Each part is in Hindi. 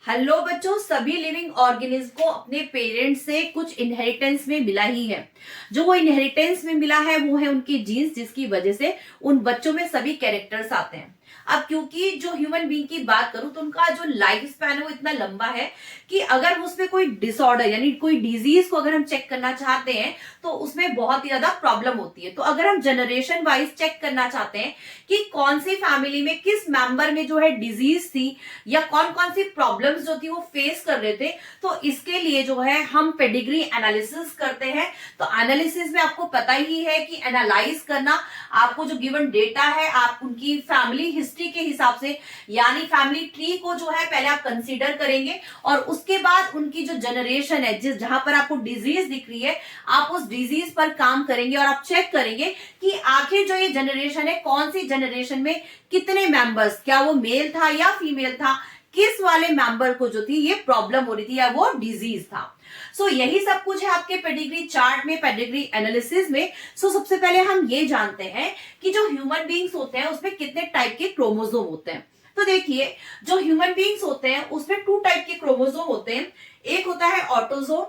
हेलो बच्चों, सभी लिविंग ऑर्गेनिज्म को अपने पेरेंट्स से कुछ इनहेरिटेंस में मिला ही है। जो वो इनहेरिटेंस में मिला है वो है उनकी जीन्स, जिसकी वजह से उन बच्चों में सभी कैरेक्टर्स आते हैं। अब क्योंकि जो ह्यूमन बीइंग की बात करूं तो उनका जो लाइफ स्पैन है वो इतना लंबा है कि अगर उसमें कोई डिसऑर्डर यानी कोई डिजीज को अगर हम चेक करना चाहते हैं तो उसमें बहुत ही ज्यादा प्रॉब्लम होती है। तो अगर हम जनरेशन वाइज चेक करना चाहते हैं कि कौन सी फैमिली में किस मेंबर में जो है डिजीज थी या कौन कौन सी प्रॉब्लम्स जो थी वो फेस कर रहे थे, तो इसके लिए जो है हम पेडिग्री एनालिसिस करते हैं। तो एनालिसिस में आपको पता ही है कि एनालाइज करना, आपको जो गिवन डेटा है आप उनकी फैमिली हिस्ट्री के हिसाब से यानी फैमिली ट्री को जो है पहले आप कंसीडर करेंगे और उसके बाद उनकी जो जनरेशन है जिस जहां पर आपको डिजीज दिख रही है आप उस डिजीज पर काम करेंगे और आप चेक करेंगे कि आखिर जो ये जनरेशन है कौन सी जनरेशन में कितने मेंबर्स, क्या वो मेल था या फीमेल था, किस वाले मेंबर को जो थी ये प्रॉब्लम हो रही थी या वो डिजीज था। सो यही सब कुछ है आपके पेडिग्री चार्ट में, पेडिग्री एनालिसिस में। सबसे पहले हम ये जानते हैं कि जो ह्यूमन बीइंग्स होते हैं उसमें कितने टाइप के क्रोमोसोम होते हैं। तो देखिए, जो ह्यूमन बीइंग्स होते हैं उसमें 2 टाइप के क्रोमोसोम होते हैं। एक होता है ऑटोसोम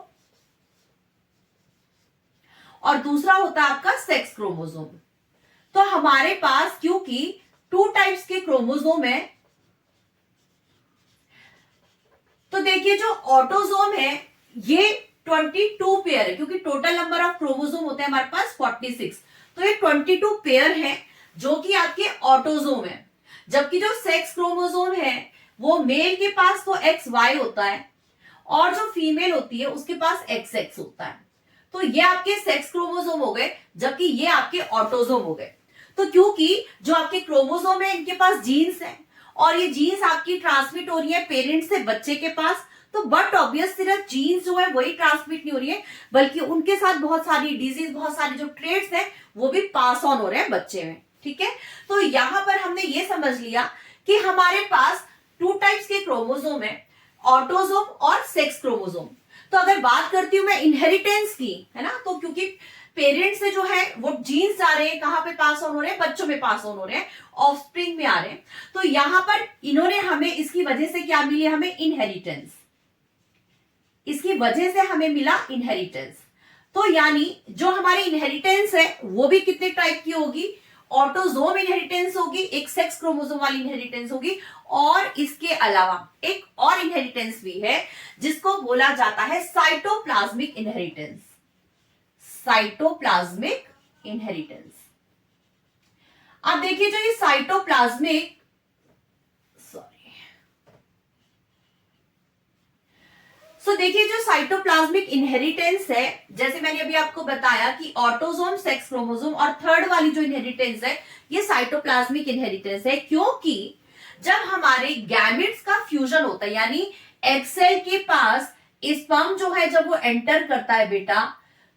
और दूसरा होता है आपका सेक्स क्रोमोसोम। तो हमारे पास क्योंकि 2 टाइप्स के क्रोमोसोम है, तो देखिए जो ऑटोसोम है ये 22 पेयर है, क्योंकि टोटल नंबर ऑफ क्रोमोसोम होते हैं हमारे पास 46। तो ये 22 पेयर है जो कि आपके ऑटोसोम है। जबकि जो सेक्स क्रोमोसोम है वो मेल के पास तो XY होता है और जो फीमेल होती है उसके पास XX होता है। तो ये आपके सेक्स क्रोमोसोम हो गए, जबकि ये आपके ऑटोसोम हो गए। तो क्योंकि जो आपके क्रोमोसोम है इनके पास जीन्स है और ये जीन्स आपकी ट्रांसमिट हो रही है पेरेंट्स से बच्चे के पास, तो बट ऑब्वियस सिर्फ जीन्स जो है वही ट्रांसमिट नहीं हो रही है बल्कि उनके साथ बहुत सारी डिजीज, बहुत सारे जो ट्रेड्स हैं वो भी पास ऑन हो रहे हैं बच्चे में। ठीक है, तो यहां पर हमने ये समझ लिया कि हमारे पास 2 टाइप्स के क्रोमोसोम है, ऑटोसोम और सेक्स क्रोमोसोम। तो अगर बात करती हूं मैं इनहेरिटेंस की, है ना, तो क्योंकि पेरेंट्स से जो है वो जीन्स आ रहे हैं, कहां पे पास ऑन हो रहे हैं, बच्चों में पास ऑन हो रहे हैं, ऑफस्प्रिंग में आ रहे हैं। तो यहां पर इन्होंने हमें इसकी वजह से क्या मिली, हमें इनहेरिटेंस, इसकी वजह से हमें मिला इनहेरिटेंस। तो यानी जो हमारी इनहेरिटेंस है वो भी कितने टाइप की होगी, ऑटोसोम इनहेरिटेंस होगी, एक सेक्स क्रोमोसोम वाली इनहेरिटेंस होगी और इसके अलावा एक और इनहेरिटेंस भी है जिसको बोला जाता है साइटोप्लाज्मिक इनहेरिटेंस। Cytoplasmic inheritance. अब देखिए जो ये साइटोप्लाज्मिक देखिए जो साइटोप्लाज्मिक इनहेरिटेंस है, जैसे मैंने अभी आपको बताया कि ऑटोसोम, सेक्स क्रोमोसोम और थर्ड वाली जो इनहेरिटेंस है ये साइटोप्लाज्मिक इनहेरिटेंस है। क्योंकि जब हमारे गैमेट्स का फ्यूजन होता है यानी एग सेल के पास स्पर्म जो है जब वो एंटर करता है बेटा,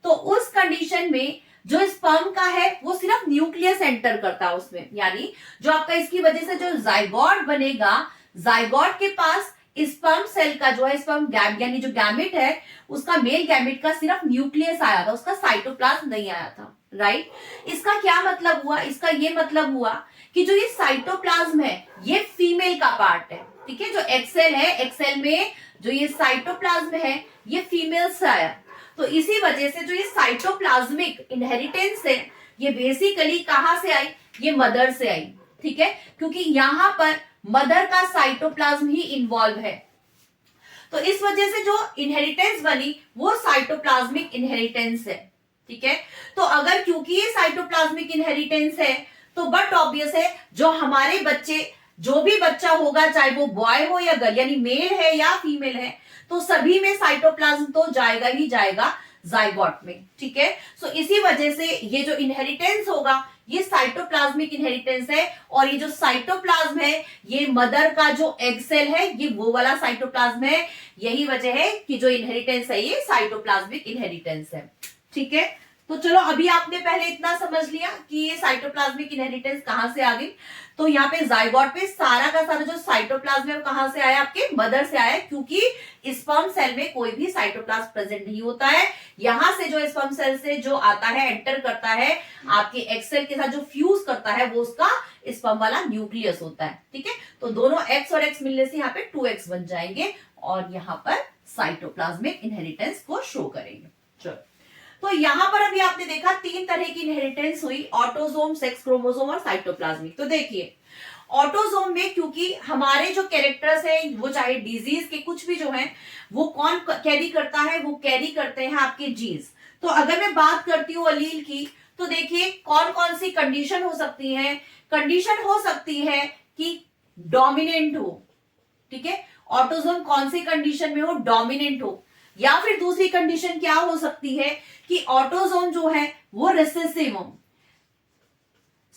तो उस कंडीशन में जो स्पर्म का है वो सिर्फ न्यूक्लियस एंटर करता है उसमें, यानी जो आपका इसकी वजह से जो जाइगोट बनेगा, जाइगोट के पास स्पर्म सेल का जो है स्पर्म गैम यानी जो गैमेट है उसका मेल गैमेट का सिर्फ न्यूक्लियस आया था, उसका साइटोप्लाज्म नहीं आया था। राइट, इसका क्या मतलब हुआ, इसका ये मतलब हुआ कि जो ये साइटोप्लाज्म है ये फीमेल का पार्ट है। ठीक है, जो एक्सेल है, एक्सेल में जो ये साइटोप्लाज्म है ये फीमेल से आया। तो इसी वजह से जो ये साइटोप्लाज्मिक इनहेरिटेंस है ये बेसिकली कहां से आई, ये मदर से आई। ठीक है, क्योंकि यहां पर मदर का साइटोप्लाज्म ही इन्वॉल्व है, तो इस वजह से जो इनहेरिटेंस बनी वो साइटोप्लाज्मिक इनहेरिटेंस है। ठीक है, तो अगर क्योंकि ये साइटोप्लाज्मिक इनहेरिटेंस है तो बट ऑब्वियस है जो हमारे बच्चे, जो भी बच्चा होगा चाहे वो बॉय हो या गर्ल यानी मेल है या फीमेल है, तो सभी में साइटोप्लाज्म तो जाएगा ही जाएगा जाइगोट में। ठीक है, सो इसी वजह से ये जो इनहेरिटेंस होगा ये साइटोप्लाज्मिक इनहेरिटेंस है और ये जो साइटोप्लाज्म है ये मदर का जो एग सेल है ये वो वाला साइटोप्लाज्म है। यही वजह है कि जो इनहेरिटेंस है ये साइटोप्लाज्मिक इनहेरिटेंस है। ठीक है, तो चलो अभी आपने पहले इतना समझ लिया कि ये साइटोप्लाज्मिक इनहेरिटेंस कहां से आ गई। तो यहाँ पे जाइगोट पे सारा का सारा जो साइटोप्लाज्म है वो कहां से आया, आपके मदर से आया, क्योंकि स्पर्म सेल में कोई भी साइटोप्लाज्म प्रेजेंट नहीं होता है। यहां से जो स्पर्म सेल से जो आता है, एंटर करता है आपके एग सेल के साथ, जो फ्यूज करता है वो उसका स्पर्म वाला न्यूक्लियस होता है। ठीक है, तो दोनों एक्स और एक्स मिलने से यहाँ पे 2x बन जाएंगे और यहाँ पर साइटोप्लाज्मिक इनहेरिटेंस को शो करेंगे। चलो, तो यहां पर अभी आपने देखा 3 तरह की इनहेरिटेंस हुई, ऑटोसोम, सेक्स क्रोमोसोम और साइटोप्लाज्मिक। तो देखिए ऑटोसोम में क्योंकि हमारे जो कैरेक्टर्स हैं, वो चाहे डिजीज के कुछ भी जो है, वो कौन कैरी करता है, वो कैरी करते हैं आपके जीन्स। तो अगर मैं बात करती हूँ अलील की, तो देखिए कौन कौन सी कंडीशन हो सकती है। कंडीशन हो सकती है कि डोमिनेंट हो, ठीक है, ऑटोसोम कौन सी कंडीशन में हो, डोमिनेंट हो, या फिर दूसरी कंडीशन क्या हो सकती है कि ऑटोसोम जो है वो रिसेसिव हो।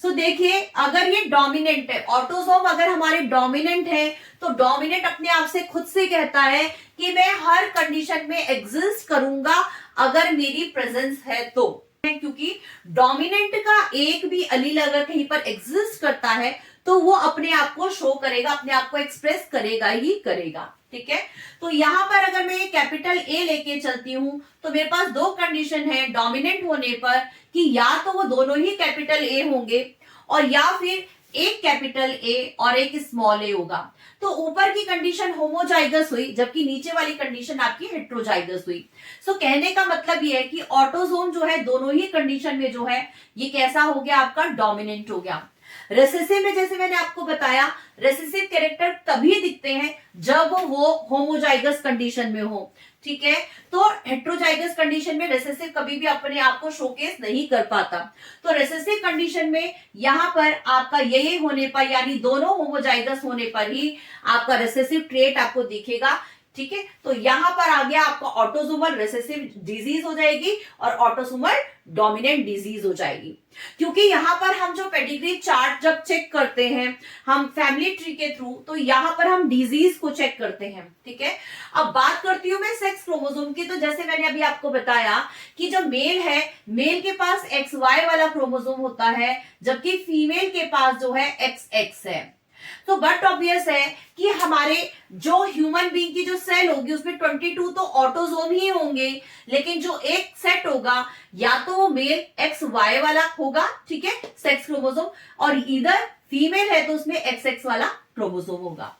सो देखिए अगर ये डोमिनेंट है, ऑटोसोम अगर हमारे डोमिनेंट है, तो डोमिनेंट अपने आप से खुद से कहता है कि मैं हर कंडीशन में एग्जिस्ट करूंगा अगर मेरी प्रेजेंस है तो, क्योंकि डोमिनेंट का एक भी अलील अगर कहीं पर एग्जिस्ट करता है तो वो अपने आप को शो करेगा, अपने आप को एक्सप्रेस करेगा ही करेगा। ठीक है, तो यहां पर अगर मैं कैपिटल ए लेके चलती हूं तो मेरे पास 2 कंडीशन है डोमिनेंट होने पर, कि या तो वो दोनों ही कैपिटल ए होंगे और या फिर एक कैपिटल ए और एक स्मॉल ए होगा। तो ऊपर की कंडीशन होमोजाइगस हुई, जबकि नीचे वाली कंडीशन आपकी हेट्रोजाइगस हुई। सो कहने का मतलब ये है कि ऑटोसोम जो है दोनों ही कंडीशन में जो है ये कैसा हो गया, आपका डोमिनेंट हो गया। रेसेसिव में जैसे मैंने आपको बताया, रेसेसिव कैरेक्टर तभी दिखते हैं जब वो होमोजाइगस कंडीशन में हो। ठीक है, तो हेट्रोजाइगस कंडीशन में रेसेसिव कभी भी अपने आप को शोकेस नहीं कर पाता। तो रेसेसिव कंडीशन में यहां पर आपका ये होने पर, यानी दोनों होमोजाइगस होने पर ही आपका रेसेसिव ट्रेट आपको दिखेगा। ठीक है, तो यहां पर आ गया आपका ऑटोसोमल रिसेसिव डिजीज हो जाएगी और ऑटोसोमल डोमिनेंट डिजीज हो जाएगी। क्योंकि यहां पर हम जो पेडिग्री चार्ट जब चेक करते हैं हम फैमिली ट्री के थ्रू, तो यहां पर हम डिजीज को चेक करते हैं। ठीक है, अब बात करती हूं मैं सेक्स क्रोमोसोम की। तो जैसे मैंने अभी आपको बताया कि जो मेल है, मेल के पास XY वाला क्रोमोसोम होता है, जबकि फीमेल के पास जो है XX है। तो बट ऑब्वियस है कि हमारे जो ह्यूमन बीइंग की जो सेल होगी उसमें 22 तो ऑटोसोम ही होंगे, लेकिन जो एक सेट होगा या तो वो मेल XY वाला होगा, ठीक है, सेक्स क्रोमोसोम, और इधर फीमेल है तो उसमें XX वाला क्रोमोसोम होगा।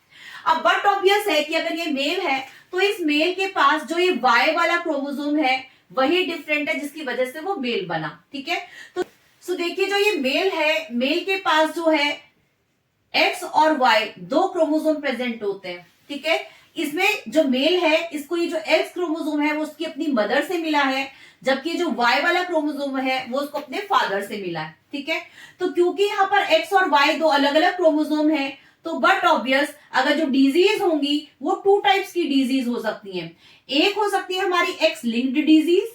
अब बट ऑब्वियस है कि अगर ये मेल है तो इस मेल के पास जो ये Y वाला क्रोमोसोम है वही डिफरेंट है, जिसकी वजह से वो मेल बना। ठीक है, तो देखिए जो ये मेल है, मेल के पास जो है X और Y 2 क्रोमोसोम प्रेजेंट होते हैं। ठीक है, इसमें जो मेल है इसको ये जो X क्रोमोसोम है वो उसकी अपनी मदर से मिला है, जबकि जो Y वाला क्रोमोसोम है वो उसको अपने फादर से मिला है। ठीक है, तो क्योंकि यहाँ पर X और Y 2 अलग अलग क्रोमोसोम है, तो बट ऑब्वियस अगर जो डिजीज होंगी वो 2 टाइप्स की डिजीज हो सकती है। एक हो सकती है हमारी X लिंक्ड डिजीज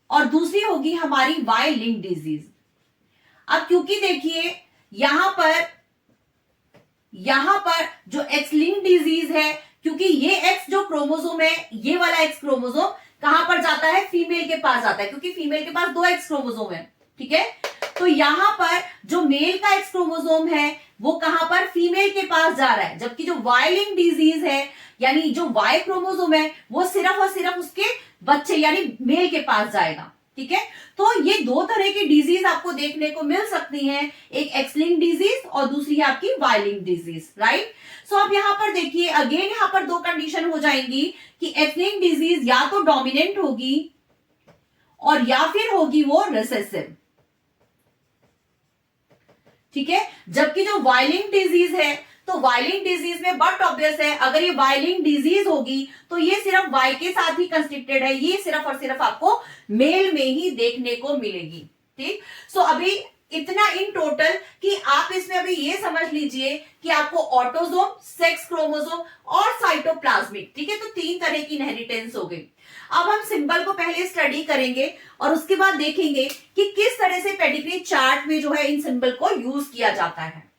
और दूसरी होगी हमारी Y लिंक्ड डिजीज। अब क्योंकि देखिए यहां पर जो एक्स लिंक डिजीज है, क्योंकि ये एक्स जो क्रोमोसोम है, ये वाला एक्स क्रोमोसोम कहां पर जाता है, फीमेल के पास जाता है, क्योंकि फीमेल के पास 2 एक्स क्रोमोसोम है। ठीक है, तो यहां पर जो मेल का एक्स क्रोमोसोम है वो कहां पर, फीमेल के पास जा रहा है, जबकि जो वाई लिंक डिजीज है, यानी जो वाई क्रोमोसोम है वो सिर्फ और सिर्फ उसके बच्चे यानी मेल के पास जाएगा। ठीक है, तो ये 2 तरह की डिजीज आपको देखने को मिल सकती हैं, एक एक्स लिंक डिजीज और दूसरी है आपकी वाई लिंक डिजीज, राइट। सो अब यहां पर देखिए अगेन यहां पर 2 कंडीशन हो जाएंगी कि एक्स लिंक डिजीज या तो डोमिनेंट होगी और या फिर होगी वो रिसेसिव। ठीक है, जबकि जो वाई लिंक डिजीज है, तो वाई लिंक डिजीज में बट ऑब्वियस है अगर ये वाई लिंक डिजीज होगी तो ये सिर्फ वाई के साथ ही कंस्ट्रिक्टेड है, ये सिर्फ और सिर्फ आपको मेल में ही देखने को मिलेगी। ठीक, सो अभी इतना इन टोटल कि आप इसमें अभी ये समझ लीजिए कि आपको ऑटोसोम, सेक्स क्रोमोसोम और साइटोप्लाज्मिक, ठीक है, तो 3 तरह की इनहेरिटेंस हो गई। अब हम सिंबल को पहले स्टडी करेंगे और उसके बाद देखेंगे कि किस तरह से पेडिग्री चार्ट में जो है इन सिंबल को यूज किया जाता है।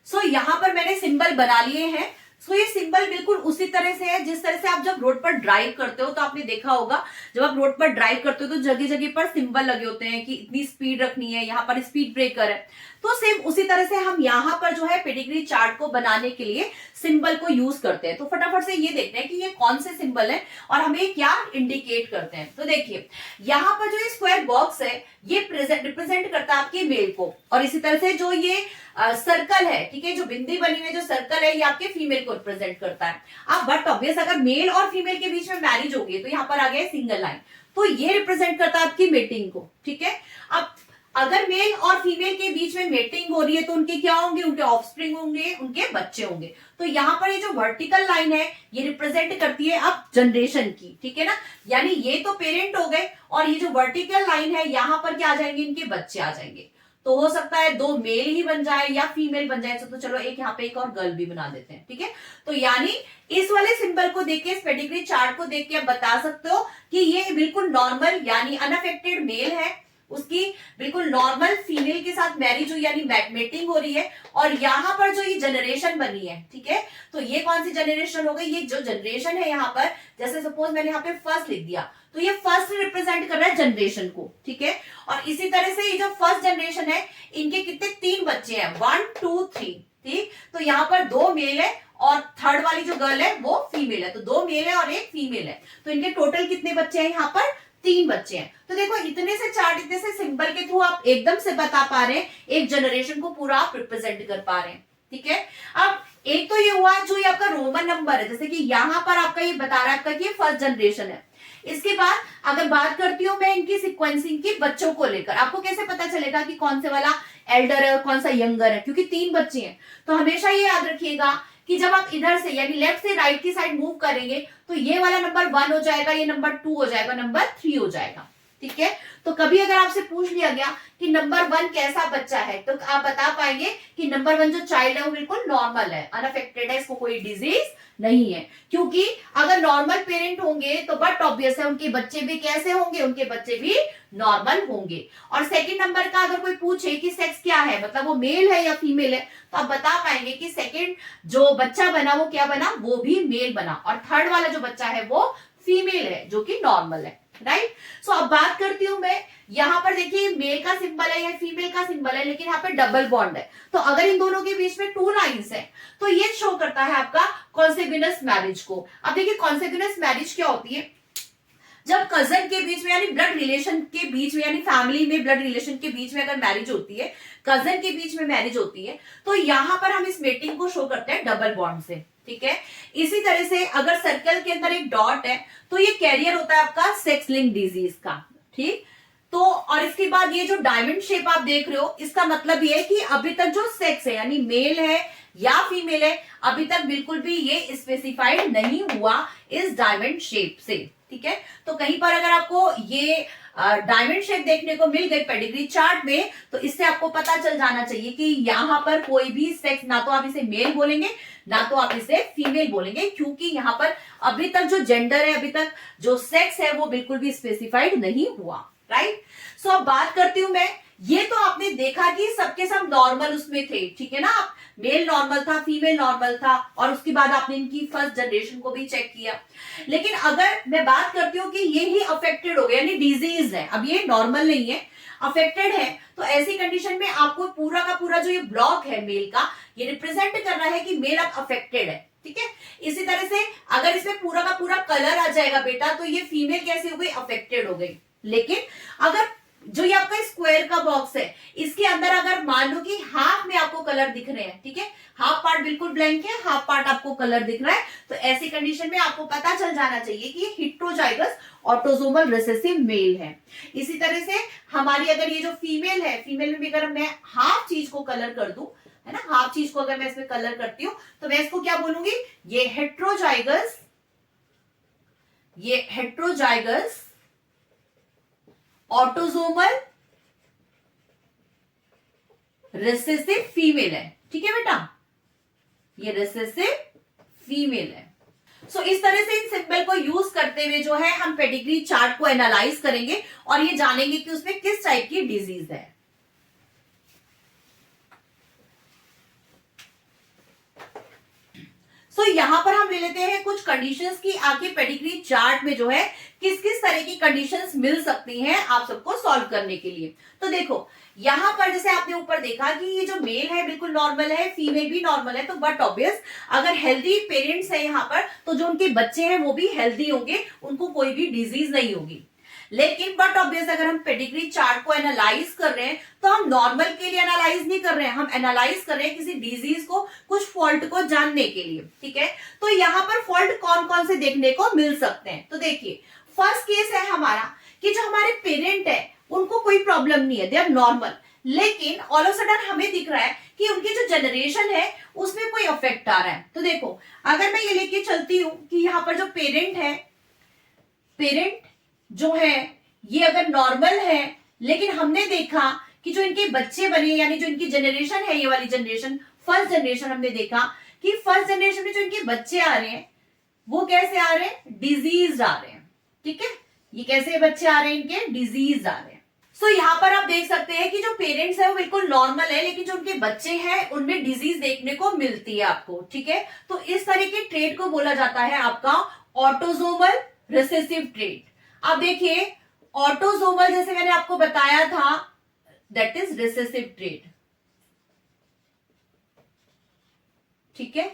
सो यहां पर मैंने सिंबल बना लिए हैं। सो ये सिंबल बिल्कुल उसी तरह से है जिस तरह से आप जब रोड पर ड्राइव करते हो तो आपने देखा होगा, जब आप रोड पर ड्राइव करते हो तो जगह जगह पर सिंबल लगे होते हैं कि इतनी स्पीड रखनी है, यहाँ पर स्पीड ब्रेकर है। तो सेम उसी तरह से हम यहाँ पर जो है पेडिग्री चार्ट को बनाने के लिए सिंबल को यूज करते हैं। तो फटाफट से ये देखते हैं कि ये कौन से सिंबल है और हमें क्या इंडिकेट करते हैं। तो देखिए यहाँ पर जो ये स्क्वायर बॉक्स है ये रिप्रेजेंट करता है आपके मेल को, और इसी तरह से जो ये सर्कल है, ठीक है, जो बिंदी बनी हुई जो सर्कल है ये आपके फीमेल को रिप्रेजेंट करता है। अब बट ऑब्वियस अगर मेल और फीमेल के बीच में मैरिज होगी तो यहाँ पर आ गया सिंगल लाइन, तो ये रिप्रेजेंट करता है आपकी मेटिंग को, ठीक है। अब अगर मेल और फीमेल के बीच में मेटिंग हो रही है तो उनके क्या होंगे, उनके ऑफस्प्रिंग होंगे, उनके बच्चे होंगे। तो यहाँ पर ये जो वर्टिकल लाइन है ये रिप्रेजेंट करती है अब जनरेशन की, ठीक है ना, यानी ये तो पेरेंट हो गए और ये जो वर्टिकल लाइन है यहाँ पर क्या आ जाएंगे, इनके बच्चे आ जाएंगे। तो हो सकता है दो मेल ही बन जाए या फीमेल बन जाए, तो चलो एक यहाँ पे एक और गर्ल भी बना देते हैं, ठीक है। तो यानी इस वाले सिंबल को देख के, इस पेडिग्री चार्ट को देख के आप बता सकते हो कि ये बिल्कुल नॉर्मल यानी अनअफेक्टेड मेल है, उसकी बिल्कुल नॉर्मल फीमेल के साथ मैरिज हुई यानी मेटिंग हो रही है, और यहाँ पर जो ये जनरेशन बनी है, ठीक है, तो ये कौन सी जनरेशन हो गई, ये जो जनरेशन है यहाँ पर, जैसे सपोज मैंने यहाँ पे फर्स्ट लिख दिया तो ये फर्स्ट रिप्रेजेंट कर रहा है जनरेशन को, ठीक है। और इसी तरह से ये जो फर्स्ट जनरेशन है इनके कितने, 3 बच्चे हैं, 1 2 3, ठीक। तो यहाँ पर 2 मेल है और थर्ड वाली जो गर्ल है वो फीमेल है, तो 2 मेल है और 1 फीमेल है, तो इनके टोटल कितने बच्चे हैं, यहाँ पर 3 बच्चे हैं। तो देखो इतने से चार्ट, इतने से सिंबल के थ्रू आप एकदम से बता पा रहे हैं, एक जनरेशन को पूरा आप रिप्रेजेंट कर पा रहे हैं, ठीक है। अब एक तो ये हुआ जो ये आपका रोमन नंबर है, जैसे कि यहाँ पर आपका ये बता रहा है आपका कि ये फर्स्ट जनरेशन है। इसके बाद अगर बात करती हूँ मैं इनकी सिक्वेंसिंग की बच्चों को लेकर, आपको कैसे पता चलेगा कि कौन से वाला एल्डर है और कौन सा यंगर है, क्योंकि 3 बच्चे हैं। तो हमेशा ये याद रखिएगा कि जब आप इधर से यानी लेफ्ट से राइट की साइड मूव करेंगे तो ये वाला नंबर 1 हो जाएगा, ये नंबर 2 हो जाएगा, नंबर 3 हो जाएगा, ठीक है। तो कभी अगर आपसे पूछ लिया गया कि नंबर 1 कैसा बच्चा है तो आप बता पाएंगे कि नंबर 1 जो चाइल्ड है वो बिल्कुल नॉर्मल है, अनअफेक्टेड है, इसको कोई डिजीज नहीं है। क्योंकि अगर नॉर्मल पेरेंट होंगे तो बट ऑब्वियस है उनके बच्चे भी कैसे होंगे, उनके बच्चे भी नॉर्मल होंगे। और सेकंड नंबर का अगर कोई पूछे कि सेक्स क्या है, मतलब वो मेल है या फीमेल है, तो आप बता पाएंगे कि सेकंड जो बच्चा बना वो क्या बना, वो भी मेल बना, और थर्ड वाला जो बच्चा है वो फीमेल है जो कि नॉर्मल है, राइट। सो अब बात करती हूं मैं, यहां पर देखिए मेल का सिंबल है या फीमेल का सिंबल है, लेकिन यहाँ पे डबल बॉन्ड है, तो अगर इन दोनों के बीच में 2 लाइंस है तो ये शो करता है आपका कॉन्सेग्यूनस मैरिज को। अब देखिए कॉन्सेग्यूनस मैरिज क्या होती है, जब कजन के बीच में यानी ब्लड रिलेशन के बीच में यानी फैमिली में ब्लड रिलेशन के बीच में अगर मैरिज होती है, कजन के बीच में मैरिज होती है, तो यहां पर हम इस मेटिंग को शो करते हैं डबल बॉन्ड से, ठीक है। इसी तरह से अगर सर्कल के अंदर एक डॉट है तो ये कैरियर होता है आपका सेक्स लिंक डिजीज का, ठीक। तो और इसके बाद ये जो डायमंड शेप आप देख रहे हो, इसका मतलब ये है कि अभी तक जो सेक्स है यानी मेल है या फीमेल है, अभी तक बिल्कुल भी ये स्पेसिफाइड नहीं हुआ इस डायमंड शेप से, ठीक है। तो कहीं पर अगर आपको ये डायमंड शेप देखने को मिल गई पेडिग्री चार्ट में, तो इससे आपको पता चल जाना चाहिए कि यहाँ पर कोई भी सेक्स, ना तो आप इसे मेल बोलेंगे ना तो आप इसे फीमेल बोलेंगे, क्योंकि यहाँ पर अभी तक जो जेंडर है, अभी तक जो सेक्स है वो बिल्कुल भी स्पेसिफाइड नहीं हुआ, राइट। सो अब बात करती हूं मैं, ये तो आपने देखा कि सबके सब नॉर्मल उसमें थे, ठीक है ना, मेल नॉर्मल था, फीमेल नॉर्मल था, और उसके बाद आपने इनकी फर्स्ट जनरेशन को भी चेक किया। लेकिन अगर मैं बात करती हूँ कि ये ही अफेक्टेड हो गया यानी डिजीज है, अब ये नॉर्मल नहीं है, अफेक्टेड है, तो ऐसी कंडीशन में आपको पूरा का पूरा जो ये ब्लॉक है मेल का, ये रिप्रेजेंट कर रहा है कि मेल अब अफेक्टेड है, ठीक है। इसी तरह से अगर इसमें पूरा का पूरा कलर आ जाएगा बेटा, तो ये फीमेल कैसे हो गई, अफेक्टेड हो गई। लेकिन अगर जो ये आपका स्क्वायर का बॉक्स है, इसके अंदर अगर मान लो कि हाफ में आपको कलर दिख रहे हैं, ठीक है, हाफ पार्ट बिल्कुल ब्लैंक है, हाफ पार्ट आपको कलर दिख रहा है, तो ऐसी कंडीशन में आपको पता चल जाना चाहिए कि ये हेटेरोजाइगस ऑटोसोमल रिसेसिव मेल है। इसी तरह से हमारी अगर ये जो फीमेल है, फीमेल में भी अगर मैं हाफ चीज को कलर कर दूं, है ना, हाफ चीज को अगर मैं इसमें कलर करती हूं, तो मैं इसको क्या बोलूंगी, ये हेटेरोजाइगस ऑटोसोमल रिसेसिव फीमेल है, ठीक है बेटा, ये रिसेसिव फीमेल है। सो इस तरह से इन सिंबल को यूज करते हुए जो है हम पेडिग्री चार्ट को एनालाइज करेंगे और ये जानेंगे कि उसमें किस टाइप की डिजीज है। सो यहाँ पर हम ले लेते हैं कुछ कंडीशंस की आपके पेडिग्री चार्ट में जो है किस किस तरह की कंडीशंस मिल सकती हैं आप सबको सॉल्व करने के लिए। तो देखो यहाँ पर जैसे आपने ऊपर देखा कि ये जो मेल है बिल्कुल नॉर्मल है, फीमेल भी नॉर्मल है, तो बट ऑब्वियस अगर हेल्दी पेरेंट्स है यहाँ पर तो जो उनके बच्चे हैं वो भी हेल्दी होंगे, उनको कोई भी डिजीज नहीं होगी। लेकिन बट ऑब्वियस अगर हम पेडिग्री चार्ट को एनालाइज कर रहे हैं तो हम नॉर्मल के लिए एनालाइज नहीं कर रहे हैं, हम एनालाइज कर रहे हैं किसी डिजीज को, कुछ फॉल्ट को जानने के लिए। ठीक है, तो यहाँ पर फॉल्ट कौन कौन से देखने को मिल सकते हैं। तो देखिए फर्स्ट केस है हमारा कि जो हमारे पेरेंट है उनको कोई प्रॉब्लम नहीं है, दे आर नॉर्मल, लेकिन ऑल ऑफ सडन हमें दिख रहा है कि उनकी जो जनरेशन है उसमें कोई इफेक्ट आ रहा है। तो देखो अगर मैं ये लेके चलती हूं कि यहाँ पर जो पेरेंट है, पेरेंट जो है ये अगर नॉर्मल है, लेकिन हमने देखा कि जो इनके बच्चे बने यानी जो इनकी जनरेशन है, ये वाली जनरेशन फर्स्ट जनरेशन, हमने देखा कि फर्स्ट जनरेशन में जो इनके बच्चे आ रहे हैं वो कैसे आ रहे हैं, डिजीज आ रहे हैं। ठीक है, ये कैसे बच्चे आ रहे हैं, इनके डिजीज आ रहे हैं। सो यहाँ पर आप देख सकते हैं कि जो पेरेंट्स है वो बिल्कुल नॉर्मल है, लेकिन जो उनके बच्चे हैं उनमें डिजीज देखने को मिलती है आपको। ठीक है, तो इस तरह के ट्रेट को बोला जाता है आपका ऑटोसोमल रिसेसिव ट्रेट। अब देखिए ऑटोसोमल जैसे मैंने आपको बताया था दैट इज रिसेसिव ट्रेट। ठीक है,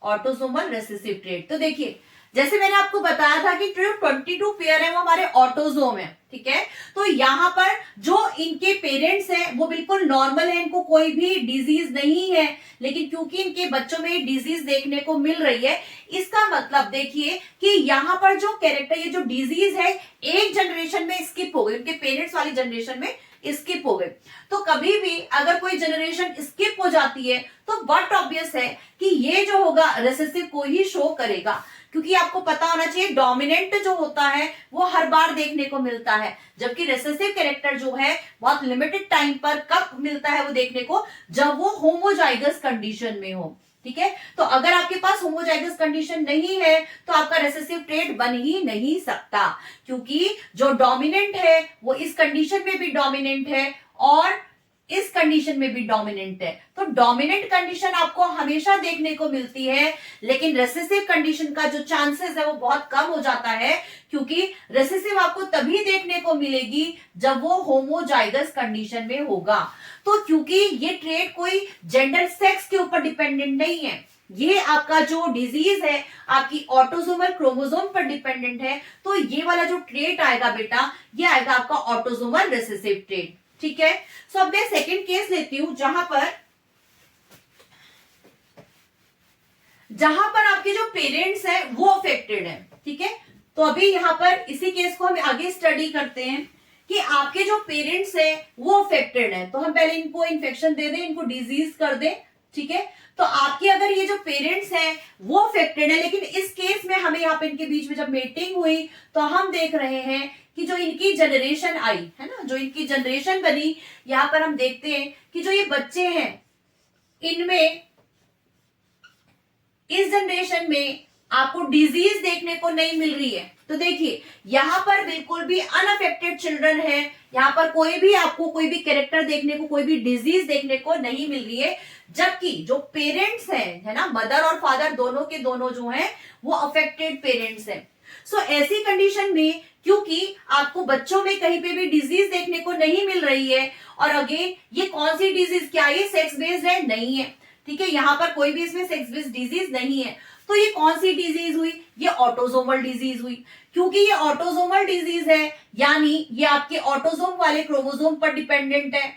ऑटोसोमल रिसेसिव ट्रेट। तो देखिए जैसे मैंने आपको बताया था कि जो 22 पेयर है वो हमारे ऑटोसोम है। ठीक है, तो यहां पर जो इनके पेरेंट्स हैं वो बिल्कुल नॉर्मल है, इनको कोई भी डिजीज नहीं है, लेकिन क्योंकि इनके बच्चों में डिजीज देखने को मिल रही है, इसका मतलब देखिए कि यहाँ पर जो कैरेक्टर, ये जो डिजीज है एक जनरेशन में स्किप हो गई, उनके पेरेंट्स वाली जनरेशन में स्किप हो गए। तो कभी भी अगर कोई जनरेशन स्किप हो जाती है तो बट ऑब्वियस है कि ये जो होगा रिसेसिव को ही शो करेगा, क्योंकि आपको पता होना चाहिए डोमिनेंट जो होता है वो हर बार देखने को मिलता है, जबकि रिसेसिव कैरेक्टर जो है बहुत लिमिटेड टाइम पर कब मिलता है वो देखने को, जब वो होमोजाइगस कंडीशन में हो। ठीक है, तो अगर आपके पास होमोजाइगस कंडीशन नहीं है तो आपका रिसेसिव ट्रेट बन ही नहीं सकता, क्योंकि जो डोमिनेंट है वो इस कंडीशन में भी डोमिनेंट है और इस कंडीशन में भी डोमिनेंट है। तो डोमिनेंट कंडीशन आपको हमेशा देखने को मिलती है, लेकिन रिसेसिव कंडीशन का जो चांसेस है वो बहुत कम हो जाता है, क्योंकि रिसेसिव आपको तभी देखने को मिलेगी जब वो होमोजाइगस कंडीशन में होगा। तो क्योंकि ये ट्रेट कोई जेंडर सेक्स के ऊपर डिपेंडेंट नहीं है, ये आपका जो डिजीज है आपकी ऑटोसोमल क्रोमोसोम पर डिपेंडेंट है, तो ये वाला जो ट्रेट आएगा बेटा ये आएगा आपका ऑटोसोमल रिसेसिव ट्रेट। ठीक है, सो अब मैं सेकंड केस लेती हूं जहां पर आपके जो पेरेंट्स हैं वो अफेक्टेड है। ठीक है, तो अभी यहां पर इसी केस को हम आगे स्टडी करते हैं कि आपके जो पेरेंट्स हैं वो अफेक्टेड है, तो हम पहले इनको इन्फेक्शन दे दें, इनको डिजीज कर दें। ठीक है, तो आपके अगर ये जो पेरेंट्स हैं वो अफेक्टेड है, लेकिन इस केस में हमें यहाँ पे इनके बीच में जब मीटिंग हुई तो हम देख रहे हैं कि जो इनकी जनरेशन आई है ना, जो इनकी जनरेशन बनी, यहाँ पर हम देखते हैं कि जो ये बच्चे हैं इनमें इस जनरेशन में आपको डिजीज देखने को नहीं मिल रही है। तो देखिए यहाँ पर बिल्कुल भी अनअफेक्टेड चिल्ड्रन है, यहाँ पर कोई भी आपको कोई भी कैरेक्टर देखने को, कोई भी डिजीज देखने को नहीं मिल रही है, जबकि जो पेरेंट्स हैं है ना, मदर और फादर दोनों के दोनों जो हैं वो अफेक्टेड पेरेंट्स हैं। सो ऐसी कंडीशन में क्योंकि आपको बच्चों में कहीं पे भी डिजीज देखने को नहीं मिल रही है, और अगेन ये कौन सी डिजीज, क्या ये सेक्स बेस्ड है, नहीं है। ठीक है, यहाँ पर कोई भी इसमें सेक्स बेस्ड डिजीज नहीं है, तो ये कौन सी डिजीज हुई, ये ऑटोसोमल डिजीज हुई। क्योंकि ये ऑटोसोमल डिजीज है यानी ये आपके ऑटोसोम वाले क्रोमोसोम पर डिपेंडेंट है।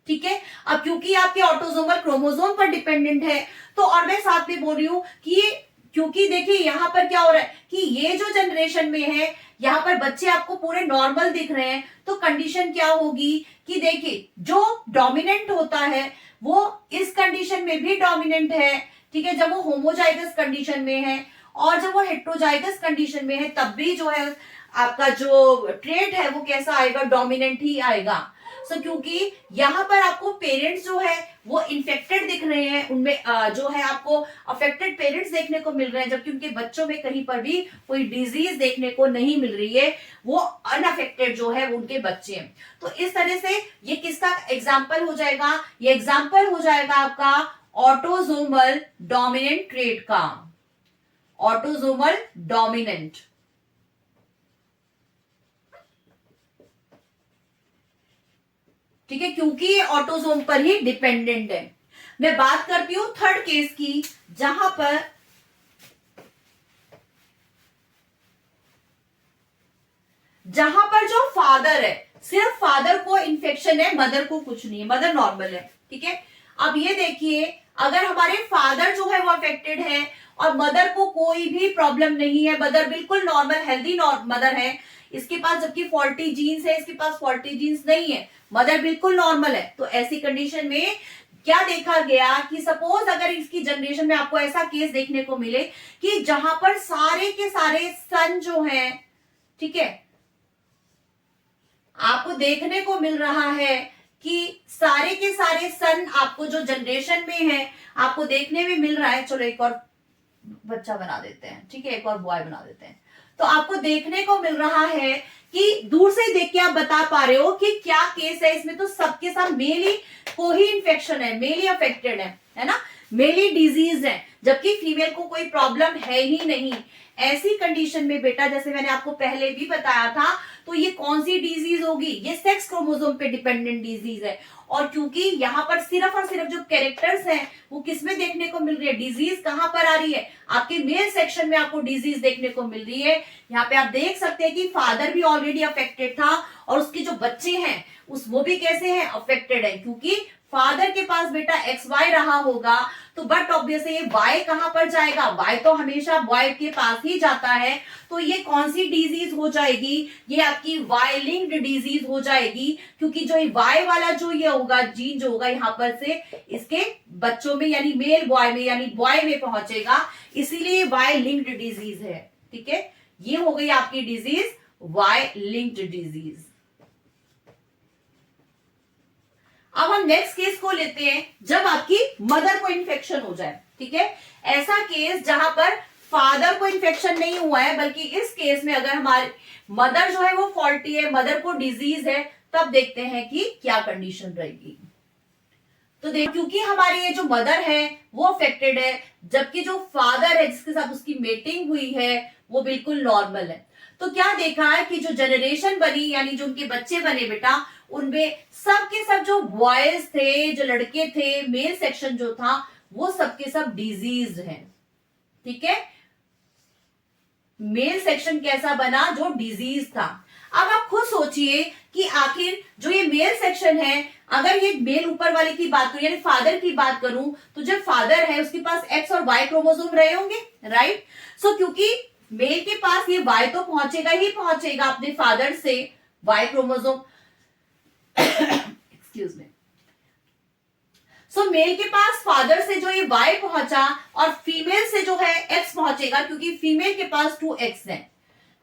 ठीक है, अब क्योंकि आपके ऑटोसोमल क्रोमोसोम पर डिपेंडेंट है, तो और मैं साथ में बोल रही हूं कि ये, क्योंकि देखिए यहाँ पर क्या हो रहा है कि ये जो जनरेशन में है यहाँ पर बच्चे आपको पूरे नॉर्मल दिख रहे हैं, तो कंडीशन क्या होगी कि देखिए जो डोमिनेंट होता है वो इस कंडीशन में भी डोमिनेंट है। ठीक है, जब वो होमोजाइगस कंडीशन में है, और जब वो हेट्रोजाइगस कंडीशन में है तब भी जो है आपका जो ट्रेट है वो कैसा आएगा, डोमिनेंट ही आएगा। सो क्योंकि यहाँ पर आपको पेरेंट्स जो है वो इन्फेक्टेड दिख रहे हैं, उनमें जो है आपको अफेक्टेड पेरेंट्स देखने को मिल रहे हैं, जबकि उनके बच्चों में कहीं पर भी कोई डिजीज देखने को नहीं मिल रही है, वो अनअफेक्टेड जो है उनके बच्चे हैं। तो इस तरह से ये किसका एग्जाम्पल हो जाएगा, ये एग्जाम्पल हो जाएगा आपका ऑटोसोमल डोमिनेंट ट्रेट का। Autosomal dominant. ठीक है, क्योंकि ये ऑटोसोम पर ही डिपेंडेंट है। मैं बात करती हूं थर्ड केस की, जहां पर जो फादर है, सिर्फ फादर को इन्फेक्शन है, मदर को कुछ नहीं है, मदर नॉर्मल है। ठीक है, अब ये देखिए, अगर हमारे फादर जो है वो अफेक्टेड है और मदर को कोई भी प्रॉब्लम नहीं है, मदर बिल्कुल नॉर्मल हेल्दी मदर है, इसके पास जबकि फॉल्टी जीन्स है, इसके पास फॉल्टी जीन्स नहीं है, मदर बिल्कुल नॉर्मल है, तो ऐसी कंडीशन में क्या देखा गया कि सपोज अगर इसकी जनरेशन में आपको ऐसा केस देखने को मिले कि जहां पर सारे के सारे सन जो हैं, ठीक है, आपको देखने को मिल रहा है कि सारे के सारे सन आपको जो जनरेशन में है आपको देखने में मिल रहा है। चलो एक और बच्चा बना देते हैं, ठीक है, एक और बॉय बना देते हैं। तो आपको देखने को मिल रहा है कि दूर से ही देख के आप बता पा रहे हो कि क्या केस है इसमें, तो सबके साथ मेल ही को ही इन्फेक्शन है, मेल ही अफेक्टेड है ना, मेल ही डिजीज है, जबकि फीमेल को कोई प्रॉब्लम है ही नहीं। ऐसी कंडीशन में बेटा, जैसे मैंने आपको पहले भी बताया था, तो ये कौन सी डिजीज होगी, ये सेक्स क्रोमोसोम पे डिपेंडेंट डिजीज है। और क्योंकि यहाँ पर सिर्फ और सिर्फ जो कैरेक्टर्स हैं वो किसमें देखने को मिल रही है, डिजीज कहां पर आ रही है, आपके मेल सेक्शन में आपको डिजीज देखने को मिल रही है। यहाँ पे आप देख सकते हैं कि फादर भी ऑलरेडी अफेक्टेड था और उसके जो बच्चे हैं वो भी कैसे हैं, अफेक्टेड है, क्योंकि फादर के पास बेटा एक्स वाई रहा होगा, तो बट ऑब्वियसली ये वाई कहां पर जाएगा, वाई तो हमेशा बॉय के पास ही जाता है। तो ये कौन सी डिजीज हो जाएगी, ये आपकी वाई लिंक्ड डिजीज हो जाएगी, क्योंकि जो वाई वाला जो ये होगा जीन जो होगा यहाँ पर से इसके बच्चों में यानी मेल बॉय में यानी बॉय में पहुंचेगा, इसीलिए वाई लिंक्ड डिजीज है। ठीक है, ये हो गई आपकी डिजीज वाई लिंक्ड डिजीज। अब हम नेक्स्ट केस को लेते हैं, जब आपकी मदर को इन्फेक्शन हो जाए। ठीक है, ऐसा केस जहां पर फादर को इन्फेक्शन नहीं हुआ है, बल्कि इस केस में अगर हमारी मदर जो है वो फॉल्टी है, मदर को डिजीज है, तब देखते हैं कि क्या कंडीशन रहेगी। तो देखो, क्योंकि हमारी ये जो मदर है वो अफेक्टेड है, जबकि जो फादर है जिसके साथ उसकी मेटिंग हुई है वो बिल्कुल नॉर्मल है। तो क्या देखा है कि जो जनरेशन बनी यानी जो उनके बच्चे बने बेटा, उनमें सब के सब जो बॉयज थे, जो लड़के थे, मेल सेक्शन जो था वो सबके सब डिजीज हैं। ठीक है, मेल सेक्शन कैसा बना, जो डिजीज था। अब आप खुद सोचिए कि आखिर जो ये मेल सेक्शन है, अगर ये मेल ऊपर वाले की बात करूं यानी फादर की बात करूं, तो जब फादर है उसके पास एक्स और वाई क्रोमोसोम रहे होंगे, राइट। सो क्योंकि मेल के पास ये वाई तो पहुंचेगा ही पहुंचेगा अपने फादर से, वाई क्रोमोसोम एक्सक्यूज मी। सो मेल के पास फादर से जो ये वाई पहुंचा और फीमेल से जो है एक्स पहुंचेगा, क्योंकि फीमेल के पास 2x है।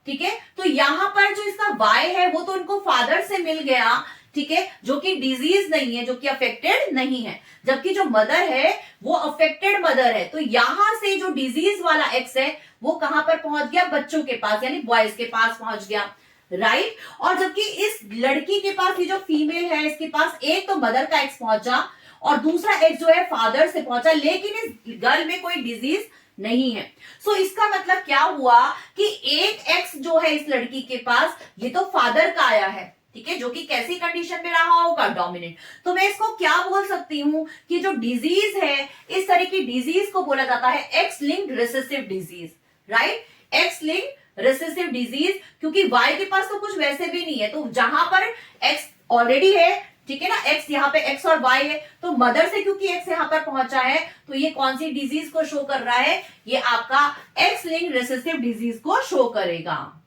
ठीक है, तो यहां पर जो इसका वाई है वो तो उनको फादर से मिल गया, ठीक है, जो कि डिजीज नहीं है, जो कि अफेक्टेड नहीं है, जबकि जो मदर है वो अफेक्टेड मदर है। तो यहां से जो डिजीज वाला एक्स है वो कहां पर पहुंच गया, बच्चों के पास यानी बॉयज के पास पहुंच गया, राइट। और जबकि इस लड़की के पास ये जो फीमेल है इसके पास एक तो मदर का एक्स पहुंचा और दूसरा एक्स जो है फादर से पहुंचा, लेकिन इस गर्ल में कोई डिजीज नहीं है। सो इसका मतलब क्या हुआ कि एक एक्स जो है इस लड़की के पास ये तो फादर का आया है, ठीक है, जो कि कैसी कंडीशन में रहा होगा, डोमिनेंट। तो मैं इसको क्या बोल सकती हूं कि जो डिजीज है, इस तरह की डिजीज को बोला जाता है x linked recessive disease, right, x linked recessive disease, क्योंकि वाई के पास तो कुछ वैसे भी नहीं है। तो जहां पर एक्स ऑलरेडी है, ठीक है ना, एक्स यहाँ पे एक्स और वाई है, तो मदर से क्योंकि एक्स यहाँ पर पहुंचा है, तो ये कौन सी डिजीज को शो कर रहा है, ये आपका एक्स लिंक्ड रिसेसिव डिजीज को शो करेगा।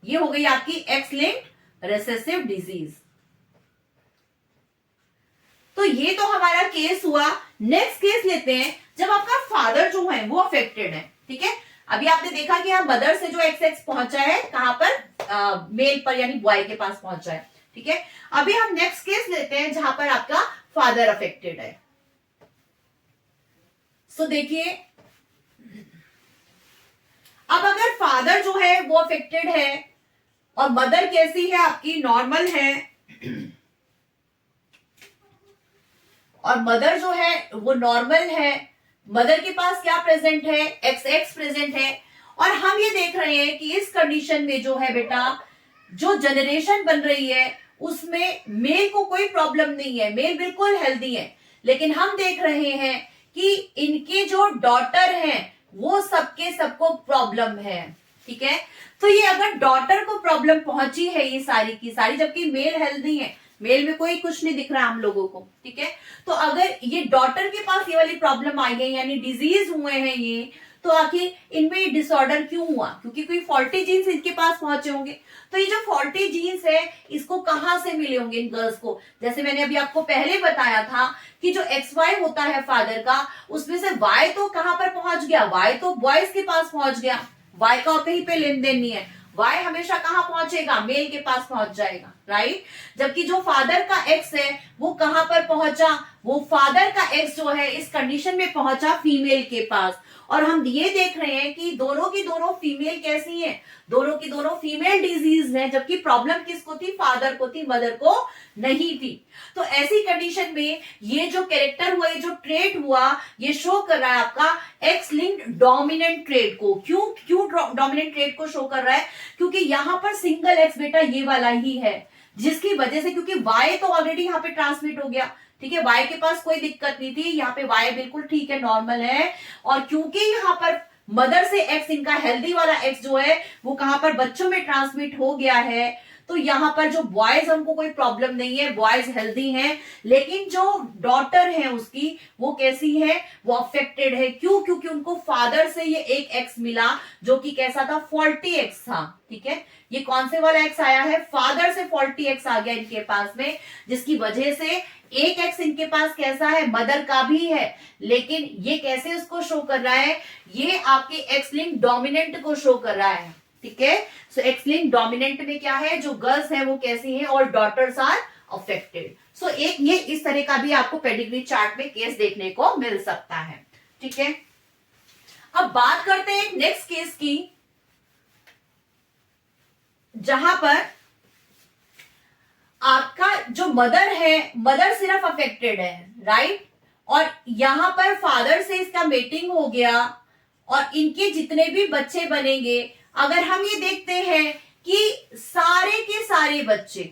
ये हो गई आपकी एक्स लिंक्ड रिसेसिव डिजीज। तो ये तो हमारा केस हुआ। नेक्स्ट केस लेते हैं जब आपका फादर जो है वो अफेक्टेड है। ठीक है, अभी आपने देखा कि यहाँ मदर से जो एक्स एक्स पहुंचा है कहां पर, मेल पर यानी बॉय के पास पहुंचा है। ठीक है, अभी हम नेक्स्ट केस लेते हैं जहां पर आपका फादर अफेक्टेड है। सो देखिए, अब अगर फादर जो है वो अफेक्टेड है और मदर कैसी है आपकी, नॉर्मल है, और मदर जो है वो नॉर्मल है, मदर के पास क्या प्रेजेंट है, XX प्रेजेंट है। और हम ये देख रहे हैं कि इस कंडीशन में जो है बेटा, जो जनरेशन बन रही है उसमें मेल को कोई प्रॉब्लम नहीं है, मेल बिल्कुल हेल्दी है। लेकिन हम देख रहे हैं कि इनके जो डॉटर हैं वो सबके सबको प्रॉब्लम है। ठीक है, तो ये अगर डॉटर को प्रॉब्लम पहुंची है ये सारी की सारी, जबकि मेल हेल्दी है, मेल में कोई कुछ नहीं दिख रहा हम लोगों को। ठीक है, तो अगर ये डॉटर के पास ये वाली प्रॉब्लम आई है, यानी डिजीज हुए हैं ये, तो आखिर इनमें डिसऑर्डर क्यों हुआ? क्योंकि कोई फॉल्टी जीन्स इनके पास पहुंचे होंगे। तो ये जो फॉल्टी जीन्स है इसको कहां से मिले होंगे इन गर्ल्स को? जैसे मैंने अभी आपको पहले बताया था कि जो XY होता है फादर का, उसमें से Y तो कहां पर पहुंच गया? Y तो बॉयज के पास पहुंच गया। Y का कहीं पे लेन देन नहीं है। Y हमेशा कहां पहुंचेगा? मेल के पास पहुंच जाएगा, राइट। जबकि जो फादर का X है वो कहां पर पहुंचा? वो फादर का X जो है इस कंडीशन में पहुंचा फीमेल के पास। और हम ये देख रहे हैं कि दोनों की दोनों फीमेल कैसी हैं? दोनों की दोनों फीमेल डिजीज हैं, जबकि प्रॉब्लम किसको थी? फादर को थी, मदर को नहीं थी। तो ऐसी कंडीशन में ये जो कैरेक्टर हुआ, ये जो ट्रेट हुआ, ये शो कर रहा है आपका एक्स लिंक्ड डोमिनेंट ट्रेट को। क्यों डोमिनेंट ट्रेट को शो कर रहा है? क्योंकि यहां पर सिंगल एक्स बेटा ये वाला ही है, जिसकी वजह से, क्योंकि वाई तो ऑलरेडी यहाँ पे ट्रांसमिट हो गया। ठीक है, वाई के पास कोई दिक्कत नहीं थी, यहाँ पे वाई बिल्कुल ठीक है, नॉर्मल है। और क्योंकि यहाँ पर मदर से एक्स, इनका हेल्दी वाला एक्स जो है वो कहां पर बच्चों में ट्रांसमिट हो गया है, तो यहाँ पर जो बॉयज हमको कोई प्रॉब्लम नहीं है, बॉयज हेल्दी हैं। लेकिन जो डॉटर है उसकी वो कैसी है? वो अफेक्टेड है। क्यों? क्योंकि उनको फादर से ये एक एक्स मिला जो कि कैसा था? फॉल्टी एक्स था। ठीक है, ये कौन से वाला एक्स आया है? फादर से फॉल्टी एक्स आ गया इनके पास में, जिसकी वजह से एक एक्स इनके पास कैसा है? मदर का भी है। लेकिन ये कैसे उसको शो कर रहा है? ये आपके एक्स लिंक डोमिनेंट को शो कर रहा है। ठीक है, सो एक्स लिंक डोमिनेंट में क्या है? जो गर्ल्स हैं वो कैसी हैं? और डॉटर्स आर अफेक्टेड। सो एक ये इस तरह का भी आपको पेडिग्री चार्ट में केस देखने को मिल सकता है। ठीक है, अब बात करते हैं नेक्स्ट केस की, जहां पर आपका जो मदर है, मदर सिर्फ अफेक्टेड है, राइट। और यहां पर फादर से इसका मेटिंग हो गया और इनके जितने भी बच्चे बनेंगे, अगर हम ये देखते हैं कि सारे के सारे बच्चे,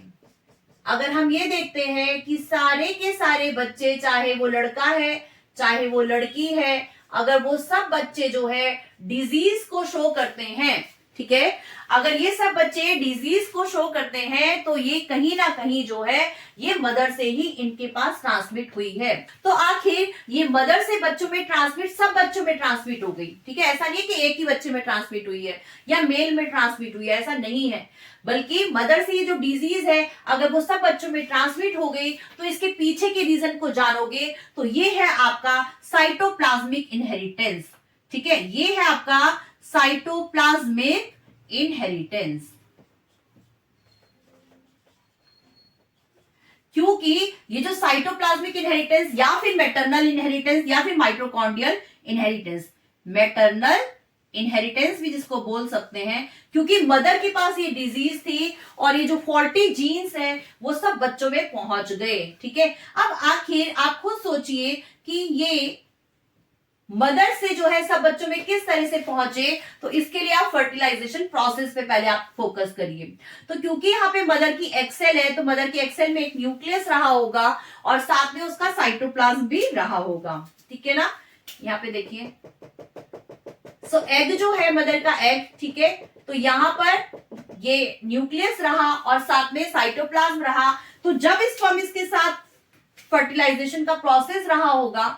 अगर हम ये देखते हैं कि सारे के सारे बच्चे, चाहे वो लड़का है चाहे वो लड़की है, अगर वो सब बच्चे जो है डिजीज को शो करते हैं, ठीक है, अगर ये सब बच्चे डिजीज को शो करते हैं, तो ये कहीं ना कहीं जो है ये मदर से ही इनके पास ट्रांसमिट हुई है। तो आखिर ये मदर से बच्चों में ट्रांसमिट, सब बच्चों में ट्रांसमिट हो गई। ठीक है, ऐसा नहीं कि एक ही बच्चे में ट्रांसमिट हुई है या मेल में ट्रांसमिट हुई है, ऐसा नहीं है। बल्कि मदर से ये जो डिजीज है अगर वो सब बच्चों में ट्रांसमिट हो गई, तो इसके पीछे के रीजन को जानोगे तो ये है आपका साइटोप्लाज्मिक इनहेरिटेंस। ठीक है, ये है आपका साइटोप्लाज्मिक इनहेरिटेंस। क्योंकि ये जो साइटोप्लाज्मिक इनहेरिटेंस या फिर मैटरनल इनहेरिटेंस या फिर माइटोकॉन्ड्रियल इनहेरिटेंस, मैटरनल इनहेरिटेंस भी जिसको बोल सकते हैं, क्योंकि मदर के पास ये डिजीज थी और ये जो फॉल्टी जीन्स हैं वो सब बच्चों में पहुंच गए। ठीक है, अब आखिर आप खुद सोचिए कि ये मदर से जो है सब बच्चों में किस तरह से पहुंचे, तो इसके लिए आप फर्टिलाइजेशन प्रोसेस पे पहले आप फोकस करिए। तो क्योंकि यहाँ पे मदर की एक्सेल है, तो मदर की एक्सेल में एक न्यूक्लियस रहा होगा और साथ में उसका साइटोप्लाज्म भी रहा होगा। ठीक है ना, यहाँ पे देखिए, सो एग जो है मदर का एग, ठीक है, तो यहां पर ये न्यूक्लियस रहा और साथ में साइटोप्लाज्म रहा। तो जब स्पर्म इसके साथ फर्टिलाइजेशन का प्रोसेस रहा होगा,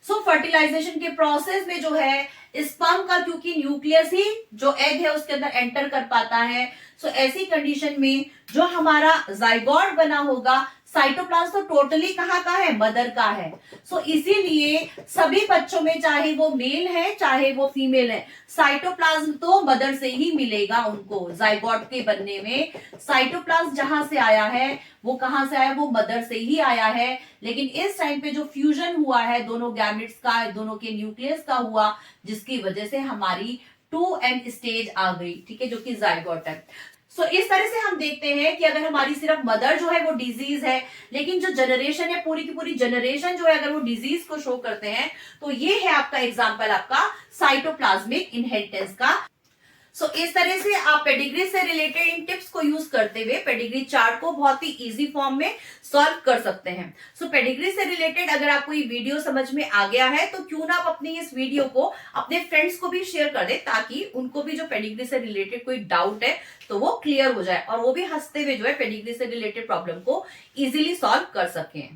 सो फर्टिलाइजेशन के प्रोसेस में जो है स्पर्म का, क्योंकि न्यूक्लियस ही जो एग है उसके अंदर एंटर कर पाता है, सो ऐसी कंडीशन में जो हमारा जाइगोट बना होगा, साइटोप्लाज्म तो टोटली कहाँ का है? मदर का है। सो इसीलिए सभी बच्चों में, चाहे वो मेल है चाहे वो फीमेल है, साइटोप्लाज्म तो मदर से ही मिलेगा उनको। जाइगोट के बनने में साइटोप्लाज्म जहां से आया है वो कहां से आया? वो मदर से ही आया है। लेकिन इस टाइम पे जो फ्यूजन हुआ है दोनों गैमेट्स का, दोनों के न्यूक्लियस का हुआ, जिसकी वजह से हमारी 2n स्टेज आ गई। ठीक है, जो कि जाइगोट है। इस तरह से हम देखते हैं कि अगर हमारी सिर्फ मदर जो है वो डिजीज है, लेकिन जो जनरेशन है पूरी की पूरी जनरेशन जो है अगर वो डिजीज को शो करते हैं, तो ये है आपका एग्जाम्पल आपका साइटोप्लाज्मिक इनहेरिटेंस का। इस तरह से आप पेडिग्री से रिलेटेड इन टिप्स को यूज करते हुए पेडिग्री चार्ट को बहुत ही इजी फॉर्म में सॉल्व कर सकते हैं। पेडिग्री से रिलेटेड अगर आपको ये वीडियो समझ में आ गया है तो क्यों ना आप अपनी इस वीडियो को अपने फ्रेंड्स को भी शेयर कर दे, ताकि उनको भी जो पेडिग्री से रिलेटेड कोई डाउट है तो वो क्लियर हो जाए और वो भी हंसते हुए जो है पेडिग्री से रिलेटेड प्रॉब्लम को इजिली सॉल्व कर सकें।